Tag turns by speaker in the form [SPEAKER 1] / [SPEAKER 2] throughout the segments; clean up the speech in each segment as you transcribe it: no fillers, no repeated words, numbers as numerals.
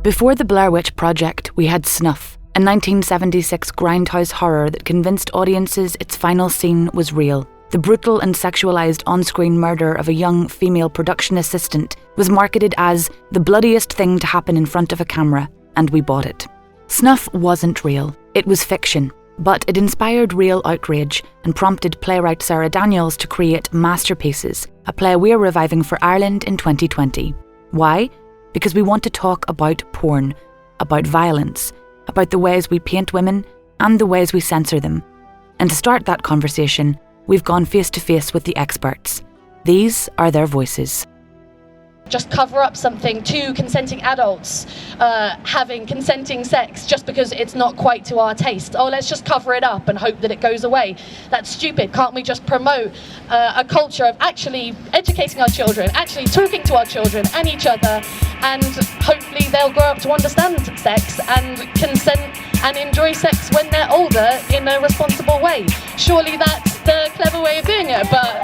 [SPEAKER 1] Before the Blair Witch Project, we had SNUFF, a 1976 grindhouse horror that convinced audiences its final scene was real. The brutal and sexualised on-screen murder of a young female production assistant was marketed as the bloodiest thing to happen in front of a camera, and we bought it. SNUFF wasn't real, it was fiction, but it inspired real outrage and prompted playwright Sarah Daniels to create Masterpieces, a play we're reviving for Ireland in 2020. Why? Because we want to talk about porn, about violence, about the ways we paint women and the ways we censor them. And to start that conversation, we've gone face to face with the experts. These are their voices.
[SPEAKER 2] Just cover up something, two consenting adults having consenting sex just because it's not quite to our taste. Oh, let's just cover it up and hope that it goes away. That's stupid. Can't we just promote a culture of actually educating our children, actually talking to our children and each other, and hopefully they'll grow up to understand sex and consent and enjoy sex when they're older in a responsible way. Surely that's the clever way of doing it, but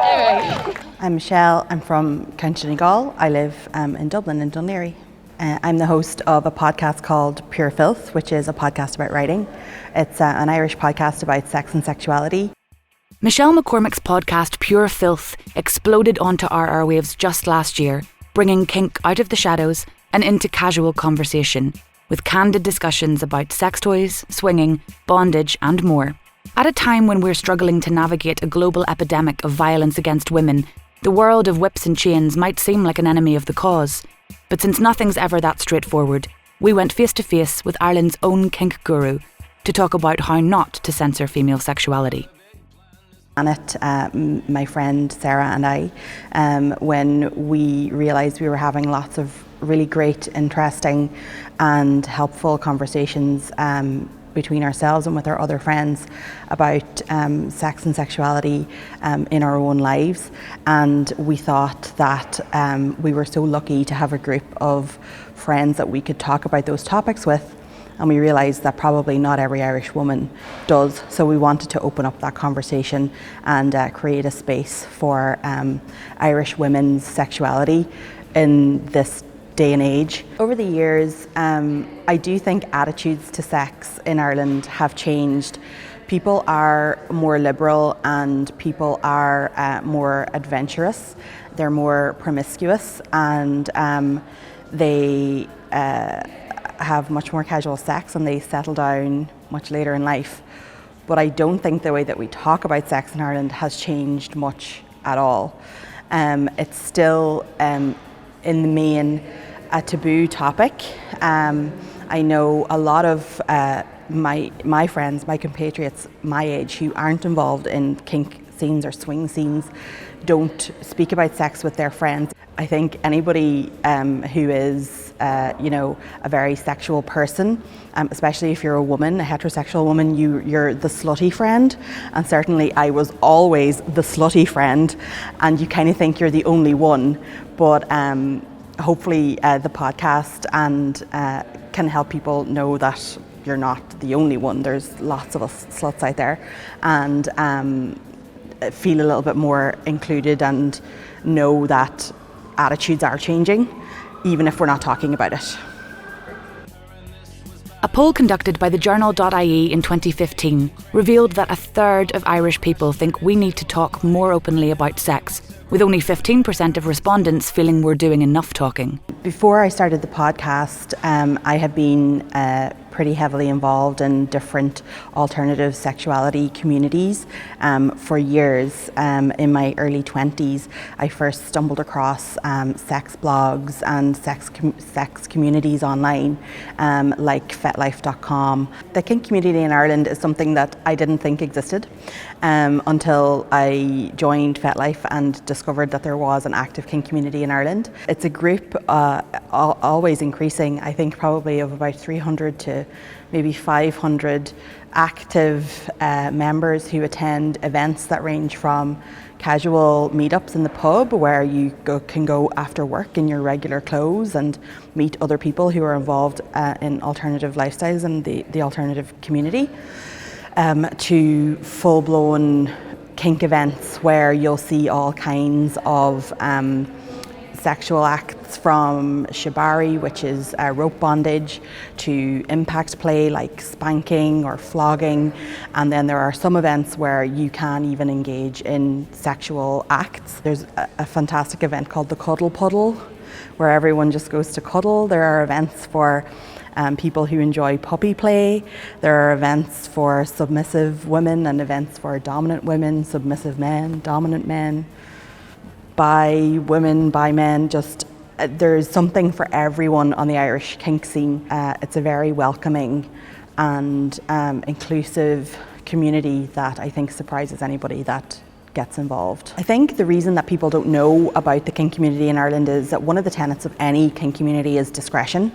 [SPEAKER 2] anyway.
[SPEAKER 3] I'm Michelle, I'm from County Donegal. I live in Dublin, in Dunleary. I'm the host of a podcast called Pure Filth, which is a podcast about writing. It's an Irish podcast about sex and sexuality.
[SPEAKER 1] Michelle McCormick's podcast Pure Filth exploded onto our airwaves just last year, bringing kink out of the shadows and into casual conversation, with candid discussions about sex toys, swinging, bondage and more. At a time when we're struggling to navigate a global epidemic of violence against women, the world of whips and chains might seem like an enemy of the cause. But since nothing's ever that straightforward, we went face to face with Ireland's own kink guru to talk about how not to censor female sexuality.
[SPEAKER 3] Annette, my friend Sarah and I, when we realised we were having lots of really great, interesting and helpful conversations between ourselves and with our other friends about sex and sexuality in our own lives, and we thought that we were so lucky to have a group of friends that we could talk about those topics with, and we realised that probably not every Irish woman does, so we wanted to open up that conversation and create a space for Irish women's sexuality in this day and age. Over the years, I do think attitudes to sex in Ireland have changed. People are more liberal and people are more adventurous. They're more promiscuous and they have much more casual sex and they settle down much later in life. But I don't think the way that we talk about sex in Ireland has changed much at all. It's still in the main a taboo topic. I know a lot of my friends, my compatriots my age who aren't involved in kink scenes or swing scenes don't speak about sex with their friends. I think anybody who is a very sexual person, especially if you're a woman, a heterosexual woman, you're the slutty friend, and certainly I was always the slutty friend, and you kind of think you're the only one, but hopefully the podcast and can help people know that you're not the only one. There's lots of us sluts out there, and feel a little bit more included and know that attitudes are changing, even if we're not talking about it.
[SPEAKER 1] A poll conducted by the journal.ie in 2015 revealed that a third of Irish people think we need to talk more openly about sex, with only 15% of respondents feeling we're doing enough talking.
[SPEAKER 3] Before I started the podcast, I had been pretty heavily involved in different alternative sexuality communities for years. In my early 20s, I first stumbled across sex blogs and sex communities online, like FetLife.com. The kink community in Ireland is something that I didn't think existed until I joined FetLife and discovered that there was an active kink community in Ireland. It's a group always increasing, I think probably of about 300 to maybe 500 active members who attend events that range from casual meetups in the pub where you can go after work in your regular clothes and meet other people who are involved in alternative lifestyles and the alternative community, to full-blown kink events where you'll see all kinds of sexual acts It's from shibari, which is rope bondage, to impact play like spanking or flogging, and then there are some events where you can even engage in sexual acts. There's a fantastic event called the Cuddle Puddle, where everyone just goes to cuddle. There are events for people who enjoy puppy play. There are events for submissive women and events for dominant women, submissive men, dominant men, by women, by men. Just there's something for everyone on the Irish kink scene. It's a very welcoming and inclusive community that I think surprises anybody that gets involved. I think the reason that people don't know about the kink community in Ireland is that one of the tenets of any kink community is discretion,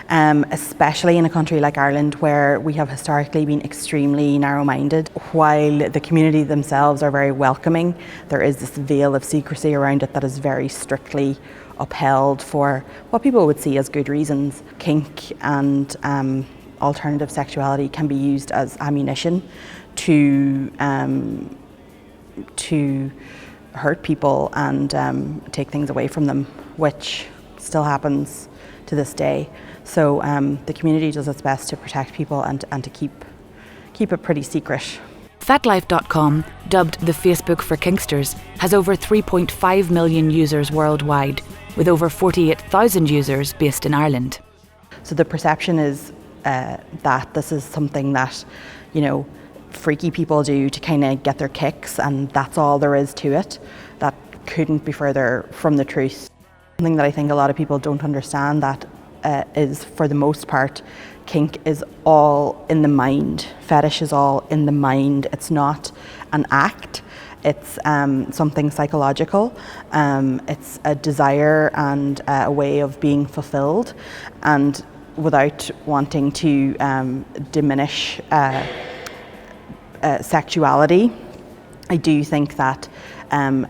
[SPEAKER 3] especially in a country like Ireland where we have historically been extremely narrow-minded. While the community themselves are very welcoming, there is this veil of secrecy around it that is very strictly upheld for what people would see as good reasons. Kink and alternative sexuality can be used as ammunition to hurt people and take things away from them, which still happens to this day. So the community does its best to protect people and to keep it pretty secret.
[SPEAKER 1] FetLife.com, dubbed the Facebook for Kinksters, has over 3.5 million users worldwide, with over 48,000 users based in Ireland.
[SPEAKER 3] So the perception is that this is something that, freaky people do to kind of get their kicks, and that's all there is to it. That couldn't be further from the truth. Something that I think a lot of people don't understand that is, for the most part, kink is all in the mind. Fetish is all in the mind. It's not an act. It's something psychological. It's a desire and a way of being fulfilled. And without wanting to diminish sexuality, I do think that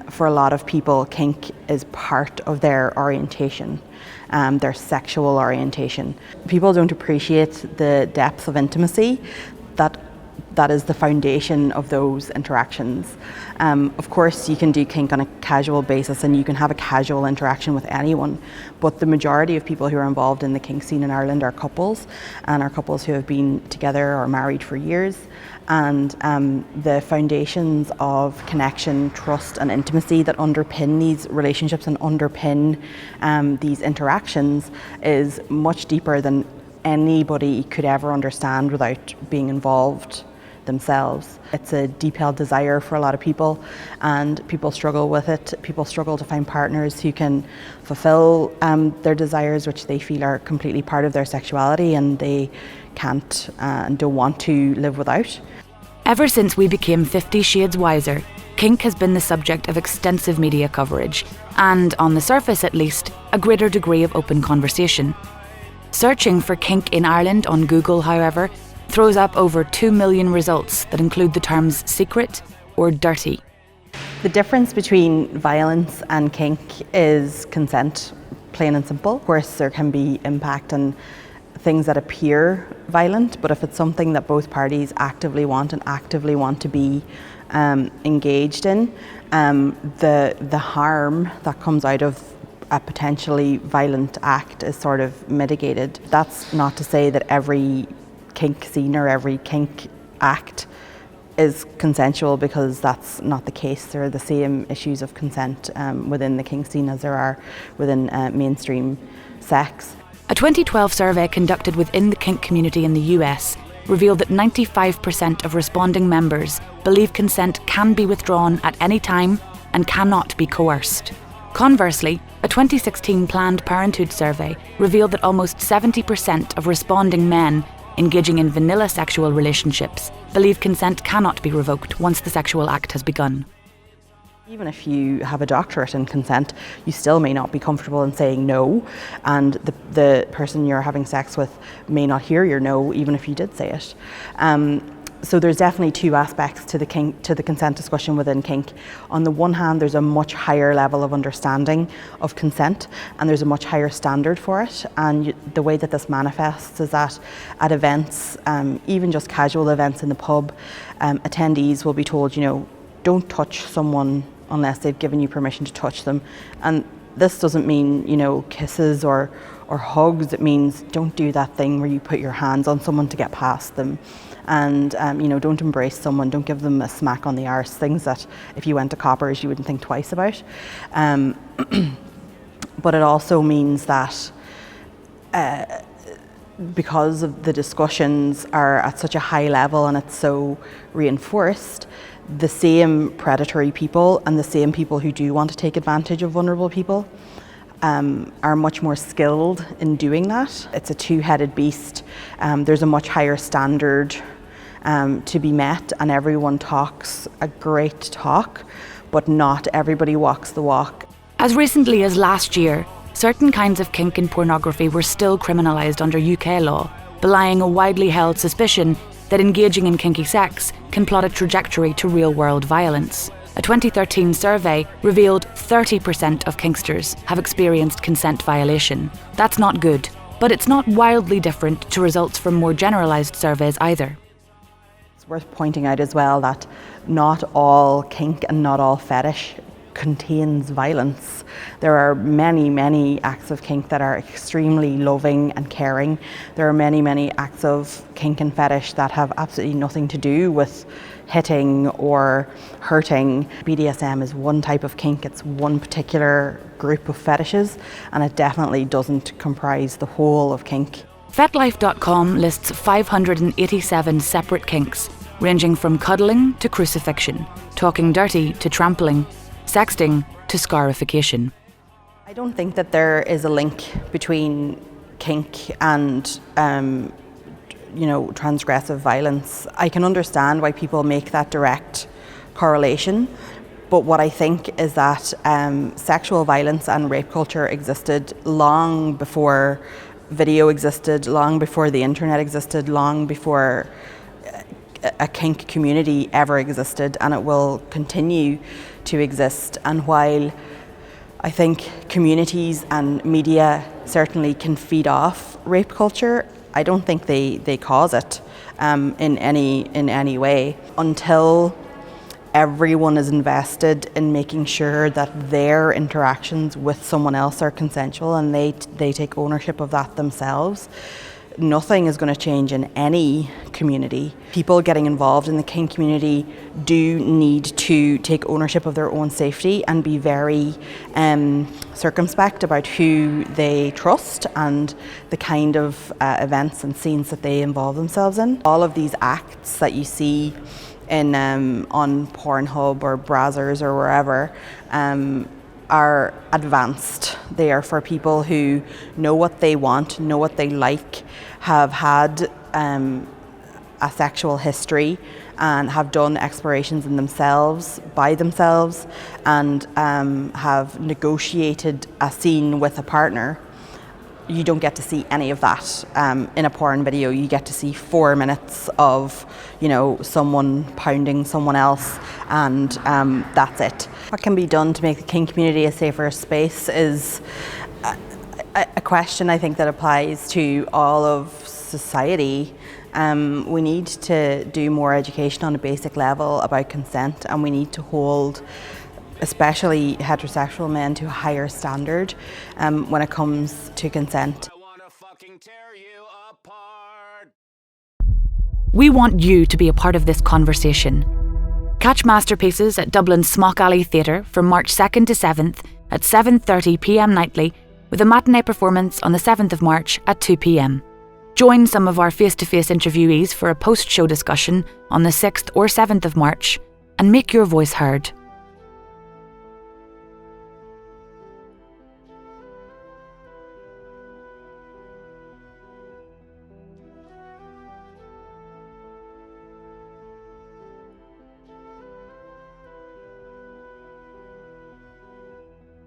[SPEAKER 3] for a lot of people, kink is part of their orientation, their sexual orientation. People don't appreciate the depth of intimacy that is the foundation of those interactions. Of course, you can do kink on a casual basis and you can have a casual interaction with anyone, but the majority of people who are involved in the kink scene in Ireland are couples, and are couples who have been together or married for years. And the foundations of connection, trust and intimacy that underpin these relationships and underpin these interactions is much deeper than anybody could ever understand without being involved themselves. It's a deep-held desire for a lot of people, and people struggle with it. People struggle to find partners who can fulfill their desires, which they feel are completely part of their sexuality, and they can't and don't want to live without.
[SPEAKER 1] Ever since we became 50 Shades Wiser, kink has been the subject of extensive media coverage and, on the surface at least, a greater degree of open conversation. Searching for kink in Ireland on Google, however, throws up over 2 million results that include the terms secret or dirty.
[SPEAKER 3] The difference between violence and kink is consent, plain and simple. Of course, there can be impact and things that appear violent, but if it's something that both parties actively want to be engaged in, the harm that comes out of a potentially violent act is sort of mitigated. That's not to say that every kink scene or every kink act is consensual, because that's not the case. There are the same issues of consent within the kink scene as there are within mainstream sex.
[SPEAKER 1] A 2012 survey conducted within the kink community in the US revealed that 95% of responding members believe consent can be withdrawn at any time and cannot be coerced. Conversely, a 2016 Planned Parenthood survey revealed that almost 70% of responding men engaging in vanilla sexual relationships believe consent cannot be revoked once the sexual act has begun.
[SPEAKER 3] Even if you have a doctorate in consent, you still may not be comfortable in saying no, and the person you're having sex with may not hear your no, even if you did say it. So there's definitely two aspects to the consent discussion within kink. On the one hand, there's a much higher level of understanding of consent, and there's a much higher standard for it. And the way that this manifests is that at events, even just casual events in the pub, attendees will be told, don't touch someone unless they've given you permission to touch them. And This doesn't mean, kisses or hugs. It means don't do that thing where you put your hands on someone to get past them. And, don't embrace someone, don't give them a smack on the arse, things that if you went to coppers you wouldn't think twice about. But it also means that because of the discussions are at such a high level and it's so reinforced, the same predatory people and the same people who do want to take advantage of vulnerable people are much more skilled in doing that. It's a two-headed beast. There's a much higher standard to be met, and everyone talks a great talk, but not everybody walks the walk.
[SPEAKER 1] As recently as last year, certain kinds of kink and pornography were still criminalised under UK law, belying a widely held suspicion that engaging in kinky sex can plot a trajectory to real-world violence. A 2013 survey revealed 30% of kinksters have experienced consent violation. That's not good, but it's not wildly different to results from more generalised surveys either.
[SPEAKER 3] It's worth pointing out as well that not all kink and not all fetish contains violence. There are many, many acts of kink that are extremely loving and caring. There are many, many acts of kink and fetish that have absolutely nothing to do with hitting or hurting. BDSM is one type of kink, it's one particular group of fetishes, and it definitely doesn't comprise the whole of kink.
[SPEAKER 1] FetLife.com lists 587 separate kinks, ranging from cuddling to crucifixion, talking dirty to trampling, sexting to scarification.
[SPEAKER 3] I don't think that there is a link between kink and transgressive violence. I can understand why people make that direct correlation, but what I think is that sexual violence and rape culture existed long before video existed, long before the internet existed, long before a kink community ever existed, and it will continue to exist. And while I think communities and media certainly can feed off rape culture, I don't think they cause it in any way, until everyone is invested in making sure that their interactions with someone else are consensual and they take ownership of that themselves. Nothing is going to change in any community. People getting involved in the kink community do need to take ownership of their own safety and be very circumspect about who they trust and the kind of events and scenes that they involve themselves in. All of these acts that you see in on Pornhub or Brazzers or wherever are advanced. They are for people who know what they want, know what they like, have had a sexual history and have done explorations in themselves, by themselves, and have negotiated a scene with a partner. You don't get to see any of that in a porn video. You get to see 4 minutes of, someone pounding someone else, and that's it. What can be done to make the kink community a safer space is a question I think that applies to all of society. We need to do more education on a basic level about consent, and we need to hold especially heterosexual men to a higher standard when it comes to consent.
[SPEAKER 4] I wanna fucking tear you apart.
[SPEAKER 1] We want you to be a part of this conversation. Catch Masterpieces at Dublin's Smock Alley Theatre from March 2nd to 7th at 7:30 p.m. nightly, with a matinee performance on the 7th of March at 2 p.m. Join some of our face-to-face interviewees for a post-show discussion on the 6th or 7th of March and make your voice heard.